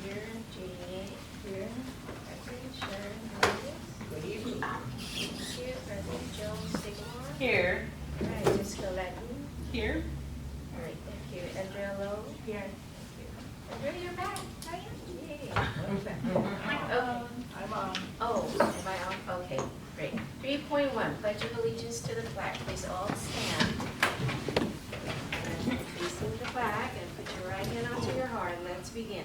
here. Jeannie here. President Sharon. Good evening. Here. President Joe Sigmore. Here. All right, Jessica Latin. Here. All right, thank you. Andrea Lowe. Here. Andrea, you're back. Hi. Yay. I'm Oh, am I on? Okay, great. 3.1, Pledge of Allegiance to the flag. Please all stand. Facing the flag and put your right hand onto your heart and let's begin.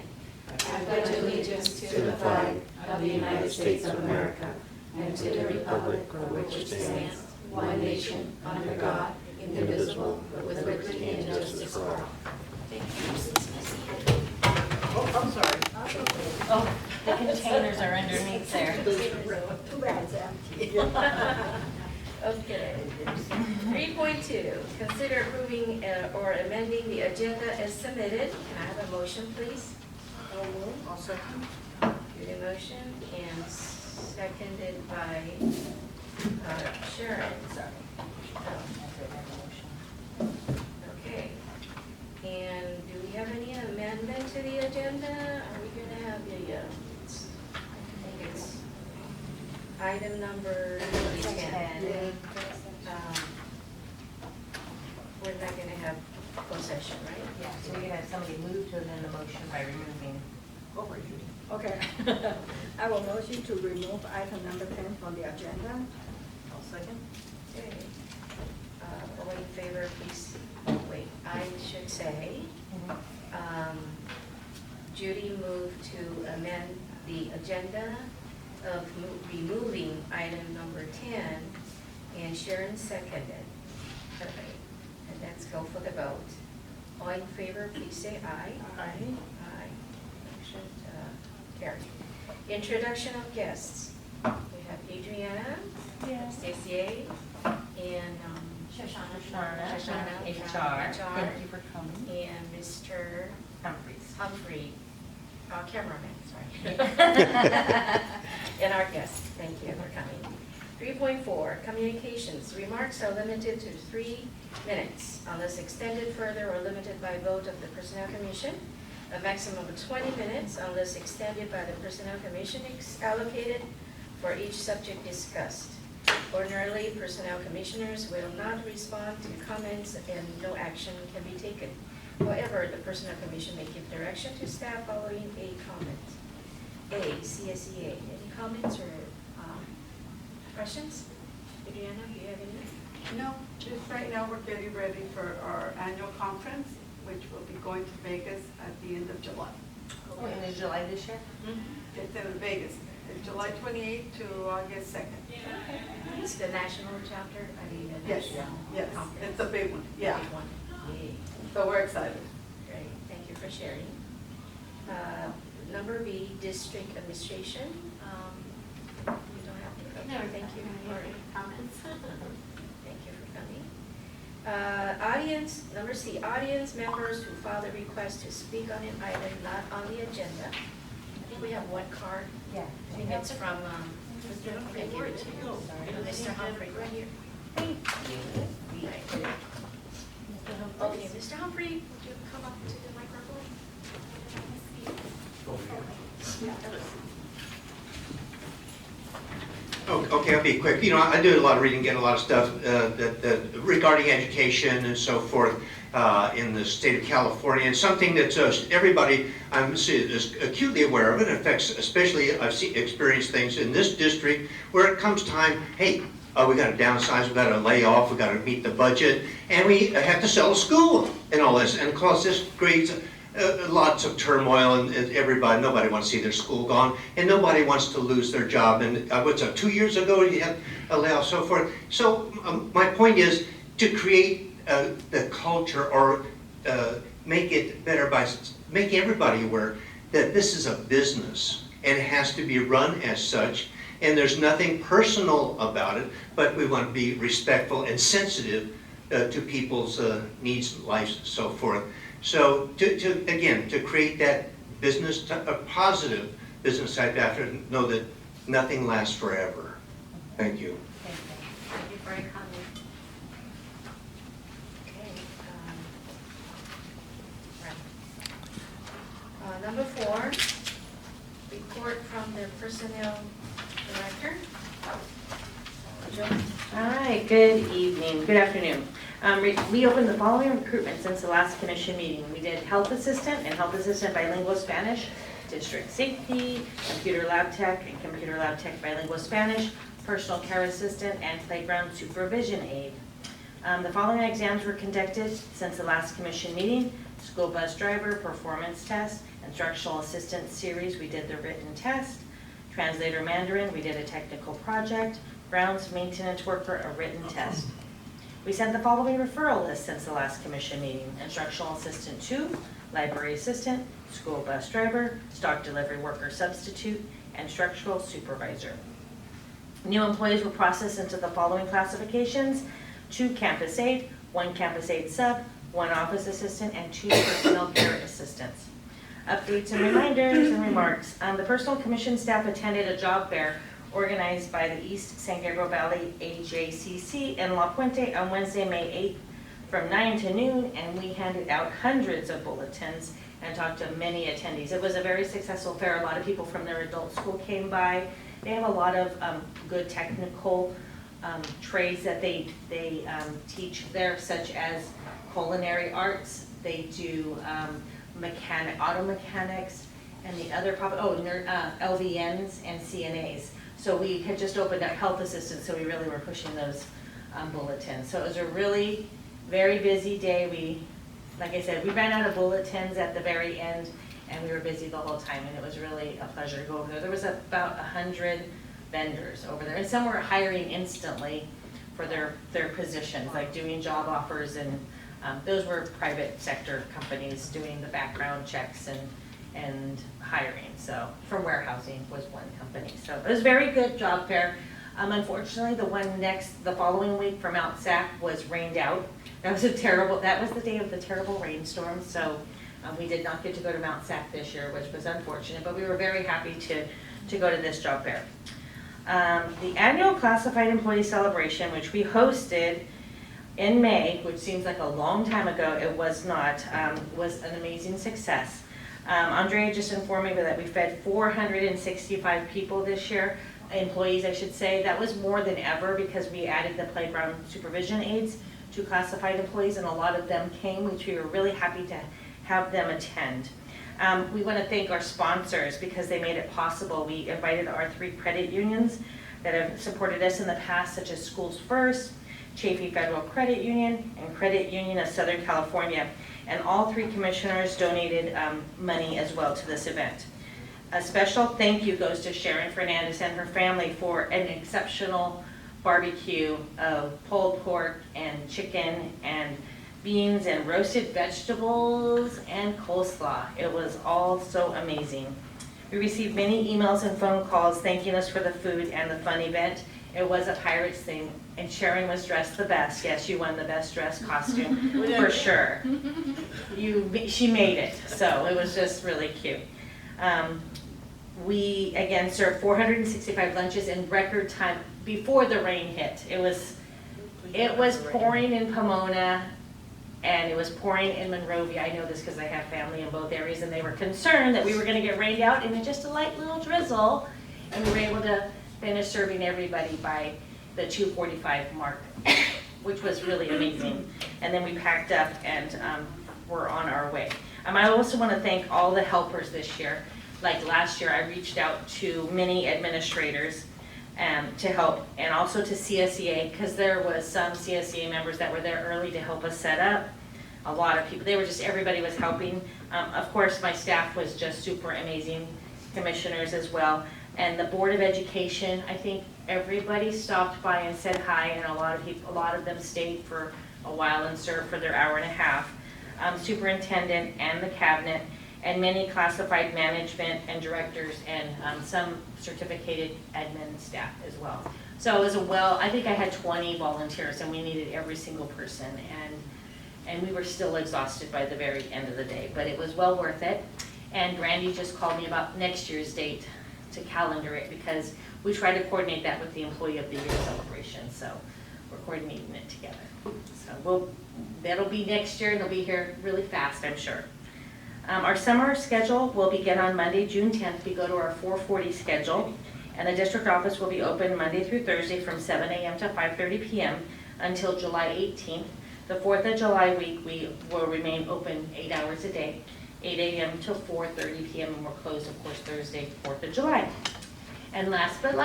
I pledge allegiance to the flag of the United States of America and to the republic for which it stands, one nation, under God, indivisible, with liberty and justice for all. Thank you. Oh, I'm sorry. Oh, the containers are underneath there. Too bad it's empty. Okay. 3.2, consider approving or amending the agenda as submitted. Can I have a motion, please? I'll second. Your motion and seconded by Sharon. Okay. And do we have any amendment to the agenda? Are we going to have the, I think it's item number 10. We're not going to have possession, right? Yeah, so we could have somebody move to amend the motion by removing. Over you. Okay. I will motion to remove item number 10 from the agenda. I'll second. Okay. All in favor, please, wait, I should say, Judy moved to amend the agenda of removing item number 10, and Sharon seconded. All right, and let's go for the vote. All in favor, please say aye. Aye. Aye. Motion carried. Introduction of guests. We have Adriana, Stacy, and Shoshana, HR. Thank you for coming. And Mr. Humphreys. Humphrey, cameraman, sorry. And our guests, thank you for coming. 3.4, communications. Remarks are limited to 3 minutes unless extended further or limited by vote of the Personnel Commission. A maximum of 20 minutes unless extended by the Personnel Commission is allocated for each subject discussed. Ordinarily, Personnel Commissioners will not respond to comments and no action can be taken. However, the Personnel Commission may give direction to staff following a comment. A, CSEA. Any comments or questions? Adriana, do you have any? No, just right now we're getting ready for our annual conference, which will be going to Vegas at the end of July. Oh, and is July this year? It's in Vegas, it's July 28th to August 2nd. It's the national chapter, I mean, the Yes, national yes, conference. it's a big one, yeah. Big one. Yay. So we're excited. Great, thank you for sharing. Number B, district administration. You don't have to. No, Thank you for comments. Thank you for coming. Audience, number C, audience members who filed a request to speak on an item not on the agenda. I think we have one card. Yeah. I think it's from Mr. Humphrey. Give it to you. Mr. Humphrey, right here. Thank you. Okay, Mr. Humphrey, would you come up to the microphone? Okay, I'll be quick. You know, I do a lot of reading, get a lot of stuff regarding education and so forth in the state of California. And something that everybody is acutely aware of. It affects, especially I've experienced things in this district where it comes time, hey, we got to downsize, we got to lay off, we got to meet the budget, and we have to sell a school and all this. And of course, this creates lots of turmoil, and everybody, nobody wants to see their school gone, and nobody wants to lose their job. And what's 2 years ago you had a layoff, so forth. So my point is to create the culture or make it better by making everybody aware that this is a business and it has to be run as such. And there's nothing personal about it, but we want to be respectful and sensitive to people's needs, lives, and so forth. So again, to create that business, a positive business type after, know that nothing lasts forever. Thank you. Thank you for your comment. Okay. Right. Number 4, report from the personnel director. Joe? All right, good evening, good afternoon. We opened the following recruitment since the last commission meeting. We did health assistant and health assistant bilingual Spanish, district safety, computer lab tech and computer lab tech bilingual Spanish, personal care assistant, and playground supervision aide. The following exams were conducted since the last commission meeting: school bus driver, performance test, instructional assistant series, we did the written test, translator Mandarin, we did a technical project, grounds maintenance worker, a written test. We sent the following referral list since the last commission meeting: instructional assistant 2, library assistant, school bus driver, stock delivery worker substitute, and instructional supervisor. New employees were processed into the following classifications: 2 campus aide, 1 campus aide sub, 1 office assistant, and 2 personnel care assistants. Updates and reminders and remarks. The personal commission staff attended a job fair organized by the East San Gabriel Valley AJCC in La Puente on Wednesday, May 8th from 9 to noon, and we handed out hundreds of bulletins and talked to many attendees. It was a very successful fair. A lot of people from their adult school came by. They have a lot of good technical trades that they teach there, such as culinary arts. They do auto mechanics, and the other LVNs and CNAs. So we had just opened up health assistants, so we really were pushing those bulletins. So it was a really very busy day. Like I said, we ran out of bulletins at the very end, and we were busy the whole time, and it was really a pleasure to go over there. There was about 100 vendors over there, and some were hiring instantly for their positions, like doing job offers, and those were private sector companies doing the background checks and hiring. So from warehousing was one company. So it was a very good job fair. Unfortunately, the following week from Mount Sac was rained out. That was the day of the terrible rainstorm. So we did not get to go to Mount Sac this year, which was unfortunate, but we were very happy to go to this job fair. The annual classified employee celebration, which we hosted in May, which seems like a long time ago, it was not, was an amazing success. Andrea just informed me that we fed 465 people this year, employees I should say. That was more than ever because we added the playground supervision aides to classified employees, and a lot of them came, which we were really happy to have them attend. We want to thank our sponsors because they made it possible. We invited our 3 credit unions that have supported us in the past, such as Schools First, Chafee Federal Credit Union, and Credit Union of Southern California. And all 3 commissioners donated money as well to this event. A special thank you goes to Sharon Fernandez and her family for an exceptional barbecue of pulled pork and chicken and beans and roasted vegetables and coleslaw. It was all so amazing. We received many emails and phone calls thanking us for the food and the fun event. It was a Pirates thing, and Sharon was dressed the best. Yes, you won the best dressed costume for sure. She made it, so it was just really cute. We again served 465 lunches in record time before the rain hit. It was pouring in Pomona, and it was pouring in Monrovia. I know this because I have family in both areas, and they were concerned that we were going to get rained out and just a light little drizzle, and we were able to finish serving everybody by the 2:45 mark, which was really amazing. And then we packed up and we're on our way. I also want to thank all the helpers this year. Like last year, I reached out to many administrators to help, and also to CSEA, because there was some CSEA members that were there early to help us set up. A lot of people, everybody was helping. Of course, my staff was just super amazing, commissioners as well. And the Board of Education, I think everybody stopped by and said hi, and a lot of them stayed for a while and served for their hour and a half. Superintendent and the cabinet, and many classified management and directors, and some certificated admin staff as well. So it was I think I had 20 volunteers, and we needed every single person, and we were still exhausted by the very end of the day, but it was well worth it. And Randy just called me about next year's date to calendar it, because we try to coordinate that with the Employee of the Year celebration, so we're coordinating it together. So that'll be next year, and it'll be here really fast, I'm sure. Our summer schedule will begin on Monday, June 10th. We go to our 4:40 schedule, and the district office will be open Monday through Thursday from 7 a.m. to 5:30 p.m. until July 18th. The 4th of July week, we will remain open 8 hours a day, 8 a.m. to 4:30 p.m., and we're closed, of course, Thursday, 4th of July. And last but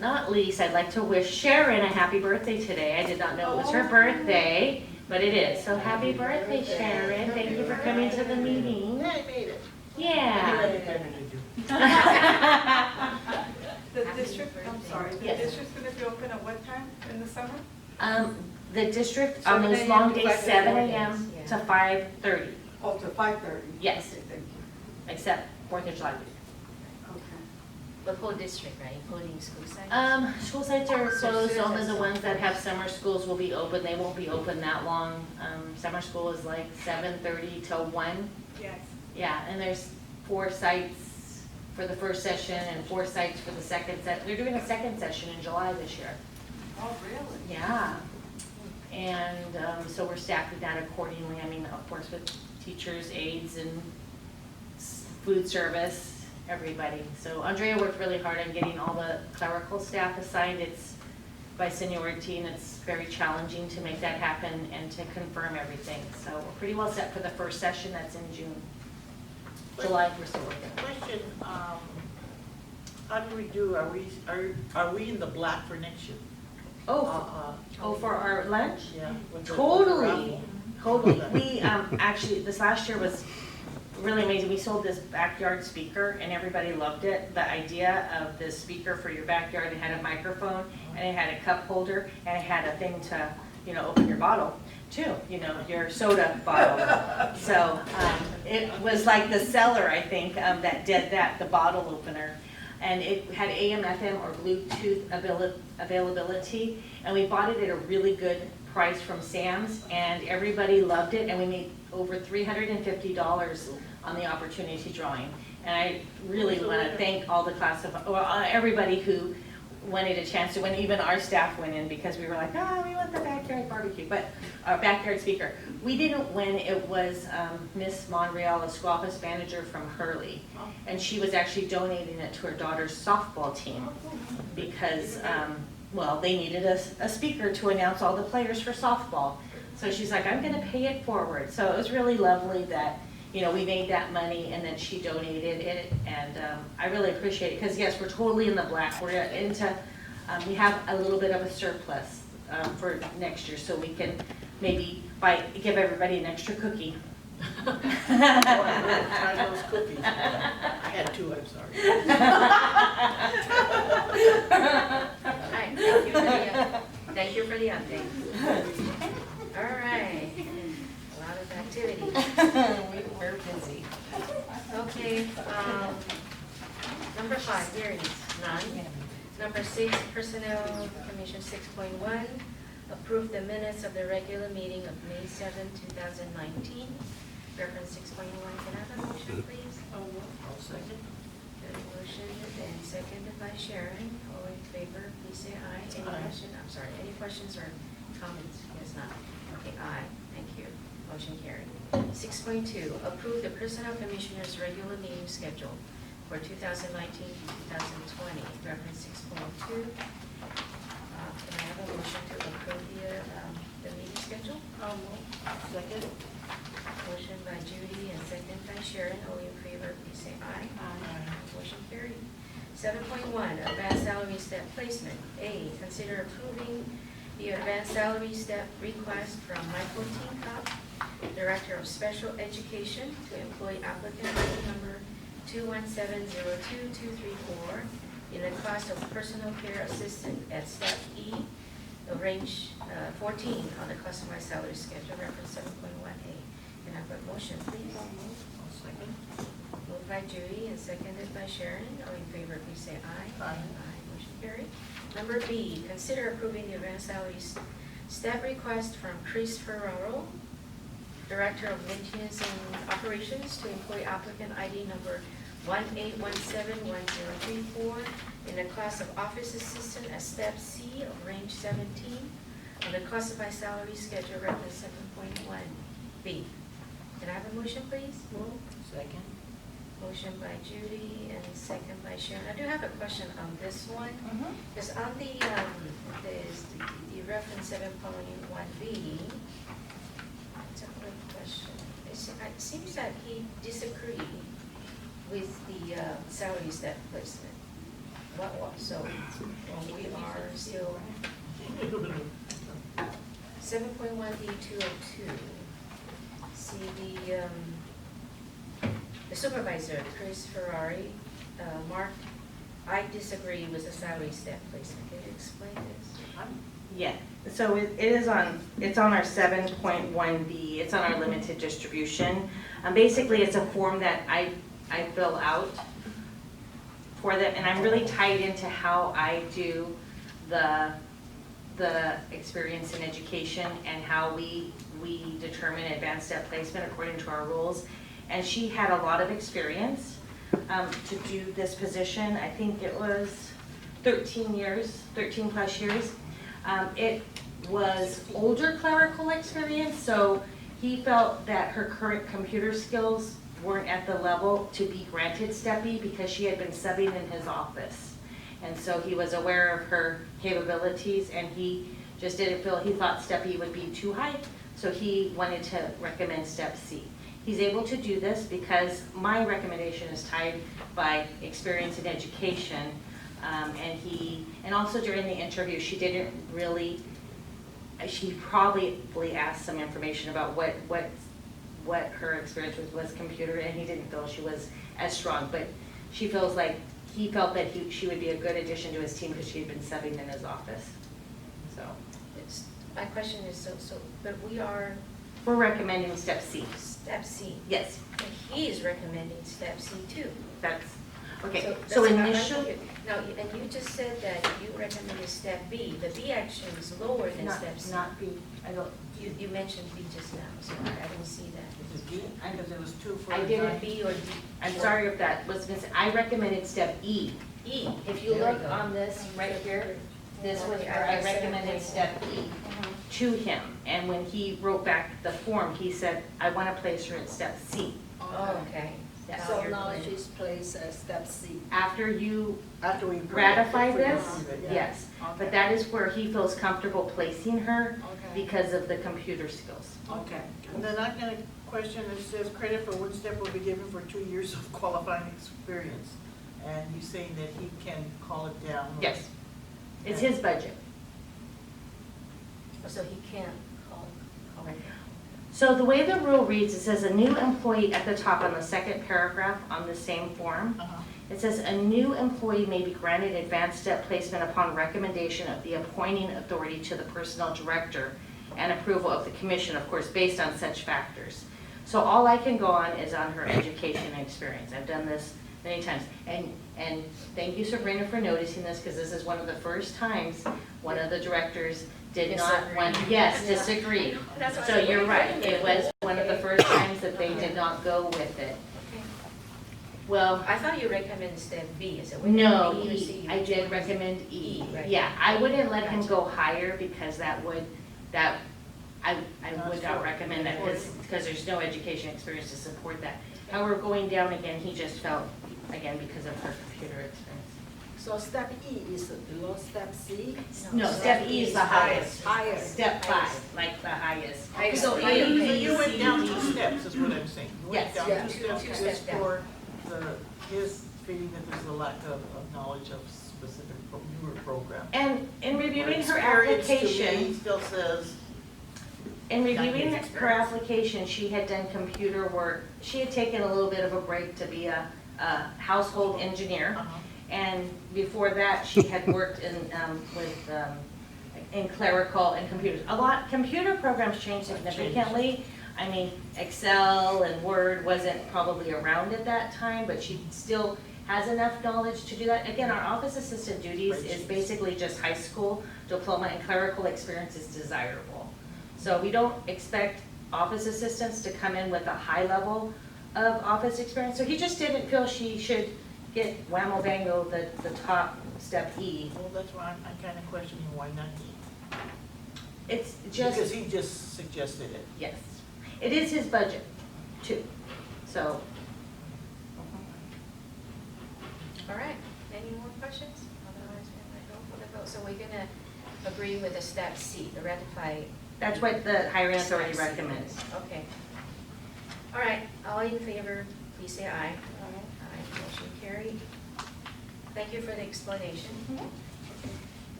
not least, I'd like to wish Sharon a happy birthday today. I did not know it was her birthday, but it is. So happy birthday, Sharon. Thank you for coming to the meeting. I made it. Yeah. The district, I'm sorry, the Yes. district's gonna be open at what time in the summer? The district on 7 those a.m. long to days, 5:30. 7 a.m. to 5:30, Oh, to 5:30? Yes. Okay, thank you. except 4th of July week. Okay. The whole district, right, including school sites? School sites are closed, only the ones that have summer schools will be open, they won't be open that long. Summer school is like 7:30 till 1. Yes. Yeah, and there's 4 sites for the first session and 4 sites for the second set. They're doing a second session in July this year. Oh, really? Yeah. And so we're staffing that accordingly, I mean, of course, with teachers, aides, and food service, everybody. So Andrea worked really hard on getting all the clerical staff assigned. It's by seniority, and it's very challenging to make that happen and to confirm everything. So we're pretty well set for the first session, that's in June. July, we're still working. Question, how do we do, are we in the black for next year? Oh, for our lunch? Yeah. with the Totally, raffle? totally. We, actually, this last year was really amazing. We sold this backyard speaker and everybody loved it. The idea of this speaker for your backyard, it had a microphone and it had a cup holder and it had a thing to, open your bottle too, your soda bottle. So, it was like the seller, I think, that did that, the bottle opener. And it had AM, FM, or Bluetooth availability, and we bought it at a really good price from Sam's, and everybody loved it, and we made over $350 on the opportunity drawing. And I really want to thank all the everybody who wanted a chance to win. Even our staff went in because we were like, we want the backyard barbecue, but our backyard speaker. We didn't win. It was Miss Monreal, a school office manager from Hurley, and she was actually donating it to her daughter's softball team because, they needed a speaker to announce all the players for softball. So she's like, I'm going to pay it forward. So it was really lovely that we made that money and then she donated it, and I really appreciate it because yes, we're totally in the black. We're into, we have a little bit of a surplus for next year, so we can maybe give everybody an extra cookie. Try those cookies. I had 2, I'm sorry. All right, thank you for the update. All right, a lot of activity. We're busy. Okay, number 5, hearings, none. Number 6, Personnel Commission 6.1, approve the minutes of the regular meeting of May 7, 2019. Reference 6.1, can I have a motion, please? I'll second. Good, motion and seconded by Sharon. All in favor, please say aye. Any Aye. question? I'm sorry, any questions or comments? Yes, not. Okay, aye, thank you. Motion carried. 6.2, approve the Personnel Commissioner's regular meeting schedule for 2019 to 2020. Reference 6.2. Can I have a motion to approve the meeting schedule? Second. Motion by Judy and second by Sharon. All in favor, please say aye. Aye. Motion carried. 7.1, advanced salary step placement. A, consider approving the advanced salary step request from Michael Tinkoff, Director of Special Education, to employ applicant ID number 2170224 in the class of personal care assistant at step E, of range 14 on the customized salary schedule, reference 7.1A. Can I have a motion, please? I'll second. Moved by Judy and seconded by Sharon. All in favor, please say aye. Aye. Motion carried. Number B, consider approving the advanced salary step request from Chris Ferraro, Director of Maintenance and Operations, to employ applicant ID number 18171034 in the class of Office Assistant at Step C of Range 17 on the classified salary schedule, reference 7.1B. Can I have a motion, please? Move. Second. Motion by Judy and second by Sharon. I do have a question on this one. Because on there's the reference 7.1B, it's a quick question. It seems that he disagreed with the salary step placement. So we are still 7.1B202. See the supervisor, Chris Ferrari, Mark, I disagree with the salary step placement. Can you explain this? Yeah, so it's on our 7.1B, it's on our limited distribution. Basically, it's a form that I fill out for them, and I'm really tied into how I do the experience in education and how we determine advanced step placement according to our rules. And she had a lot of experience to do this position. I think it was 13 plus years. It was older clerical experience, so he felt that her current computer skills weren't at the level to be granted Step E because she had been subbing in his office. And so he was aware of her capabilities, and he just didn't feel, he thought Step E would be too high, so he wanted to recommend Step C. He's able to do this because my recommendation is tied by experience in education, and also during the interview, she didn't really, she probably asked some information about what her experience was computer, and he didn't feel she was as strong, but she feels like he felt that she would be a good addition to his team because she had been subbing in his office. So My question is, but we're recommending Step C. Step C. Yes, And he is recommending Step C too. that's, okay, that's so what I'm initially, confused. Now, and you just said that you recommended Step B. The B action is lower than Step C. not B, I don't, You mentioned B just now, so I didn't see that. Is it B? Because there was two for. I didn't B or D. I'm sorry if that was missing, I recommended Step E. E. If you There we look go. on this right here, this was Okay, where I I see. recommended Step E to him. And when he wrote back the form, he said, I want to place her at Step C. Oh, okay. Yeah. So you're now clear. she's placed at Step C. After you After we. ratify if we this, approve it, yeah. yes. But Okay. that is where he feels comfortable placing her Okay. because of the computer skills. Okay. And then I've got a question that says credit for one step will be given for 2 years of qualifying experience. And he's saying that he can call it down. Yes, it's his budget. So he can't call it. So the way the rule reads, it says a new employee at the top on the second paragraph on the same form. Uh-huh. It says a new employee may be granted advanced step placement upon recommendation of the appointing authority to the personnel director and approval of the commission, of course, based on such factors. So all I can go on is on her education and experience. I've done this many times. And thank you, Sabrina, for noticing this, because this is one of the first times one of the directors did not want, yes, disagree. So you're right, it was one of the first times that they did not go with it. Well, I thought you recommended Step B. Is it no, B or E, C? I did recommend E. E, right. Yeah, I wouldn't let him Gotcha. go higher because I would not recommend that because there's no education experience to support that. However, going down again, he just felt, again, because of her computer experience. So Step E is below Step C? No, Step E is the highest. Higher. Step 5, like the highest. Highest. So So A, So B, you went C, down D. 2 steps, is what I'm saying. You went Yes. down Yeah. 2 steps Two just steps down. for his feeling that there's a lack of knowledge of specific newer program. And in reviewing her Experience to me application, still says, in reviewing Not his her application, she had done computer work. She had taken a little bit of a break to be a household engineer. uh-huh. And before that, she had worked in clerical and computers. Computer programs changed significantly. I mean, Excel and Word wasn't probably around at that time, but she still has enough knowledge to do that. Again, our office assistant duties is basically just high school diploma, and clerical experience is desirable. So we don't expect office assistants to come in with a high level of office experience. So he just didn't feel she should get whammo bango the top Step E. Well, that's why I'm kind of questioning why not E. It's Because just, he just suggested it. yes, it is his budget. 2. So, All right, any more questions? Otherwise, we might go for the vote. So we're gonna agree with the step C, the ratify. that's what the hiring authority Step C. recommends. Okay. All right, all in favor, please say aye. Aye, motion carried. Thank you for the explanation.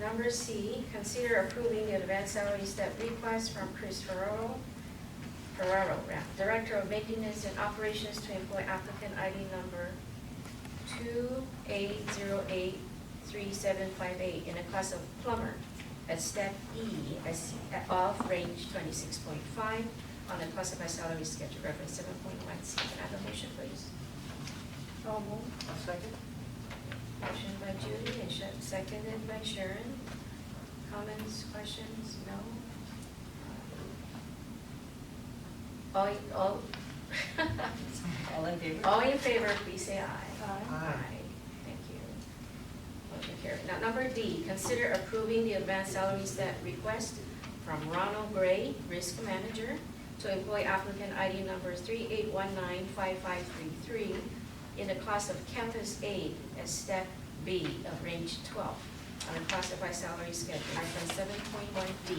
Number C, consider approving the advanced salary step request from Chris Ferraro, Director of Maintenance and Operations, to employ applicant ID number 28083758 in a class of plumber at step E of range 26.5 on the classified salary schedule, reference 7.1C. Can I have a motion, please? So moved. I'll second. Motion by Judy and seconded by Sharon. Comments, questions? No? All All in favor? all in favor, please say aye. Aye. Thank you. Motion carried. Now, number D, consider approving the advanced salary step request from Ronald Gray, Risk Manager, to employ applicant ID number 38195533 in the class of Campus Aide as step B of range 12 on a classified salary schedule, reference 7.1D.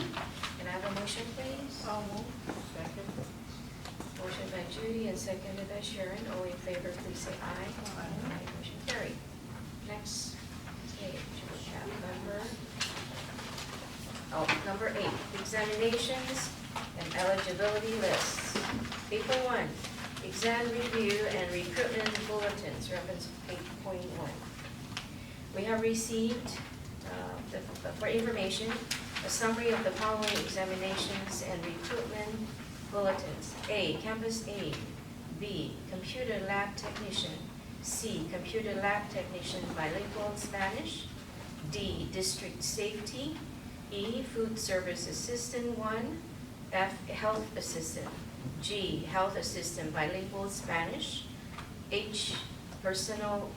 Can I have a motion, please? So moved. Second. Motion by Judy and seconded by Sharon. All in favor, please say aye. Aye. Motion carried. Next page, we have number 8, examinations and eligibility lists. 8.1, exam review and recruitment bulletins, reference 8.1. We have received, for information, a summary of the following examinations and recruitment bulletins. A, campus aide. B, computer lab technician. C, computer lab technician bilingual Spanish. D, district safety. E, food service assistant 1. F, health assistant. G, health assistant bilingual Spanish. H, personal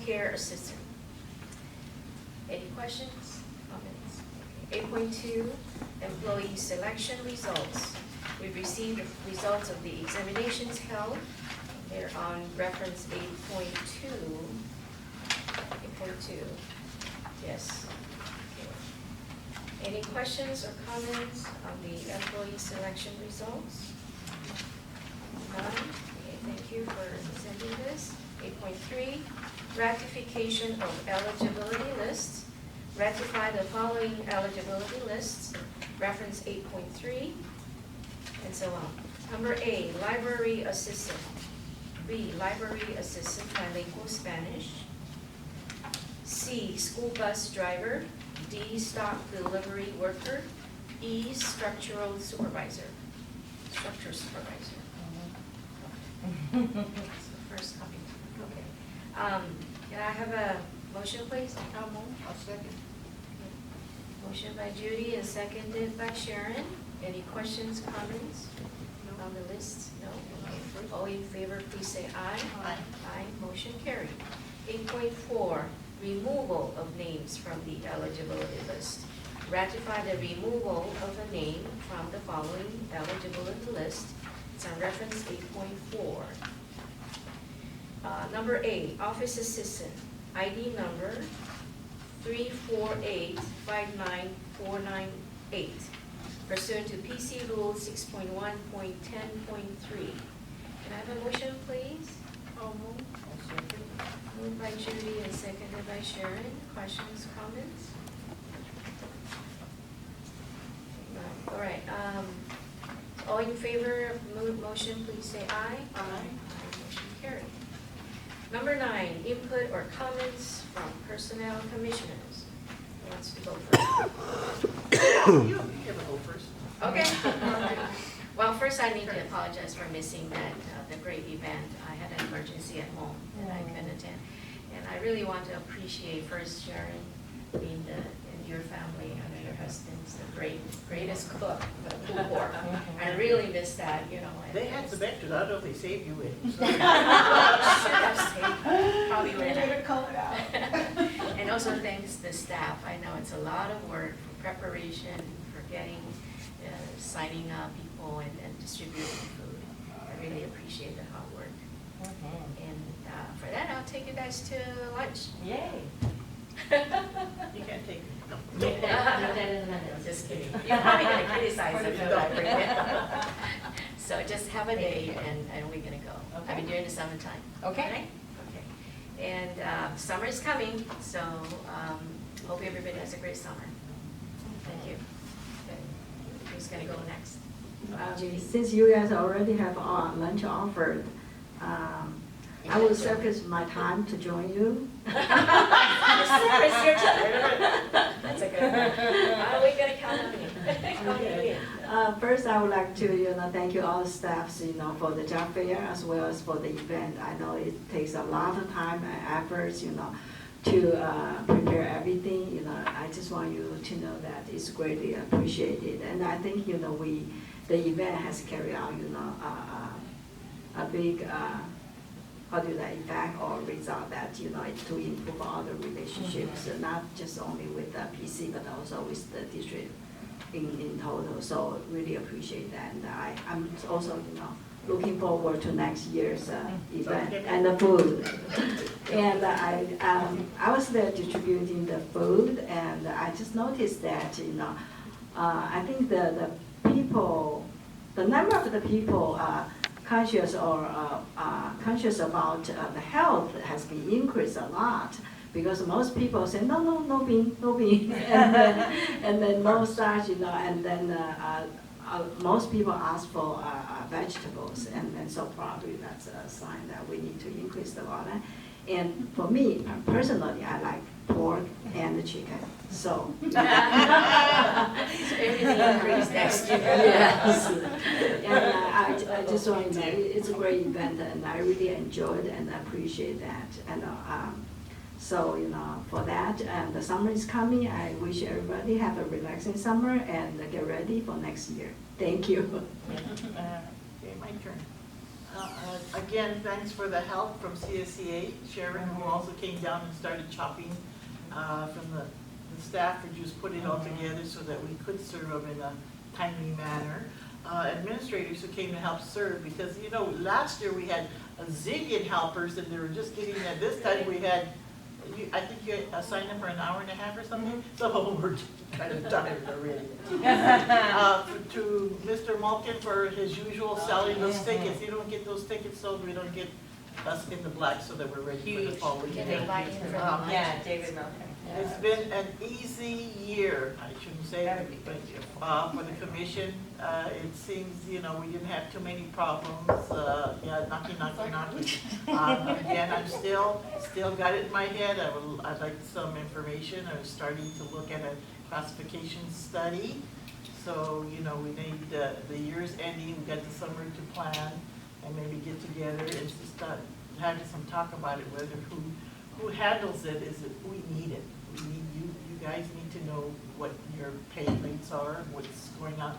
care assistant. Any questions, comments? Okay. 8.2, employee selection results. We've received the results of the examinations held. They're on reference 8.2. 8.2, yes. Okay. Any questions or comments on the employee selection results? None? Okay, thank you for presenting this. 8.3, ratification of eligibility lists. Ratify the following eligibility lists, reference 8.3, and so on. Number A, library assistant. B, library assistant bilingual Spanish. C, school bus driver. D, stock delivery worker. E, structural supervisor. Structure supervisor. That's the first copy. Okay. Can I have a motion, please? I'll move. I'll second. Motion by Judy and seconded by Sharon. Any questions, comments on the list? No? Okay. All in favor, please say aye. Aye. Aye, motion carried. 8.4, removal of names from the eligibility list. Ratify the removal of a name from the following eligibility list. It's on reference 8.4. Number A, office assistant, ID number 348-59498, pursuant to PC Rule 6.1.10.3. Can I have a motion, please? So moved. I'll second. Moved by Judy and seconded by Sharon. Questions, comments? No. All right. All in favor of motion, please say aye. Aye. Motion carried. Number 9, input or comments from personnel commissioners. Who wants to go first? You have a go first. Okay. Well, first I need to apologize for missing that, the great event. I had an emergency at home that I couldn't attend. And I really want to appreciate first Sharon being and your family, your husband's the greatest cook for the pulled pork. I really miss that, you know. and They had some extras. I don't know if they saved you any. So. Should have saved, probably would have. And also thanks the staff. I know it's a lot of work for preparation, for getting, signing up people and distributing food. I really appreciate the hard work. And for that, I'll take you guys to lunch. Yay. You can't take, no. Make that in the minutes. Just kidding. You're probably gonna criticize it if I bring it. So just have a day and we're gonna go. I mean, during the summertime. Okay. Alright? Okay. And summer is coming, so hope everybody has a great summer. Thank you. Okay. Who's gonna go next? Judy? Since you guys already have lunch offered, I will sacrifice my time to join you. It's your turn. That's a good one. We're gonna count on you. Count on you. First, I would like to, thank you all the staffs, for the job fair as well as for the event. I know it takes a lot of time and efforts, to prepare everything. I just want you to know that it's greatly appreciated. And I think, the event has carried out, a big, effect or result that, to improve all the relationships, not just only with the PC, but also with the district in total. So really appreciate that. And I'm also, looking forward to next year's event and the food. And I was there distributing the food, and I just noticed that, I think the people, the number of the people conscious or conscious about the health has been increased a lot, because most people say no bean, and then no starch, and then most people ask for vegetables, and so probably that's a sign that we need to increase the volume. And for me personally, I like pork and chicken, so. Everything increased next year. Yes. And I just want to know, it's a great event, and I really enjoyed and appreciate that. And so, for that, and the summer is coming, I wish everybody have a relaxing summer and get ready for next year. Thank you. Okay, my turn. Again, thanks for the help from CSCA, Sharon, who also came down and started chopping from the staff, who just put it all together so that we could serve them in a timely manner. Administrators who came to help serve, because, last year we had a zillion helpers and they were just getting there. This time we had, I think you assigned them for an hour and a half or something, so we're just kind of tired already. To Mr. Malkin for his usual selling those tickets. You don't get those tickets sold, we don't get us in the black so that we're ready for the fall Can weekend. they buy in for the lunch? Yeah, David Malcolm. It's been an easy year, I shouldn't say, but for the commission, it seems, we didn't have too many problems. Knocking. Again, I'm still got it in my head. I'd like some information. I was starting to look at a classification study. So, we need the year's ending, we got the summer to plan and maybe get together and just have some talk about it, whether who handles it, is it, we need it. We need you guys need to know what your pay rates are, what's going on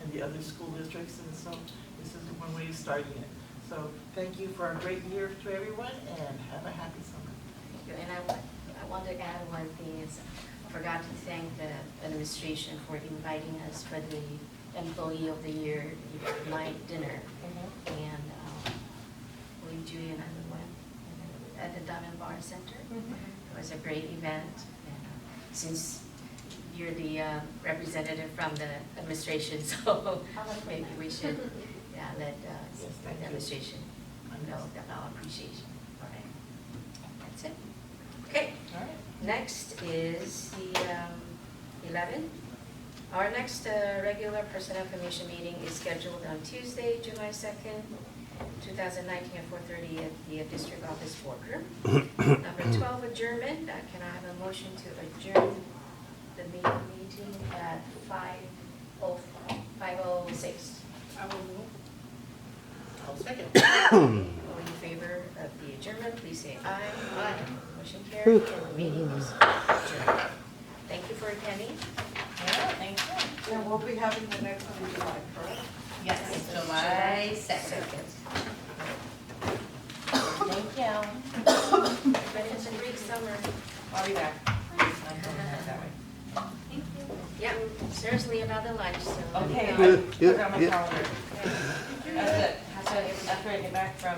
in the other school districts, and so this is one way of starting it. So thank you for a great year to everyone, and have a happy summer. Thank you. And I want to add one thing is, I forgot to thank the administration for inviting us for the Employee of the Year night dinner. And I believe Julie and I went at the Diamond Bar Center. It was a great event. And since you're the representative from the administration, so maybe we should let the administration know our appreciation. All right. That's it. Okay. All right. Next is the 11th. Our next regular personnel commission meeting is scheduled on Tuesday, July 2nd, 2019 at 4:30 at the district office boardroom. Number 12, adjournment. Can I have a motion to adjourn the meeting at 5:06? I will move. I'll second. All in favor of the adjournment, please say aye. Aye. Motion carried, and the meeting is adjourned. Thank you for attending. Yeah, thank you. And we'll be having the next one in July, correct? Yes, July 2nd. Thank you. But it's a great summer. I'll be back. Yeah, seriously about the lunch, so. Okay, Yeah, put it on my yeah. calendar. Okay. That's it. So trying to get back from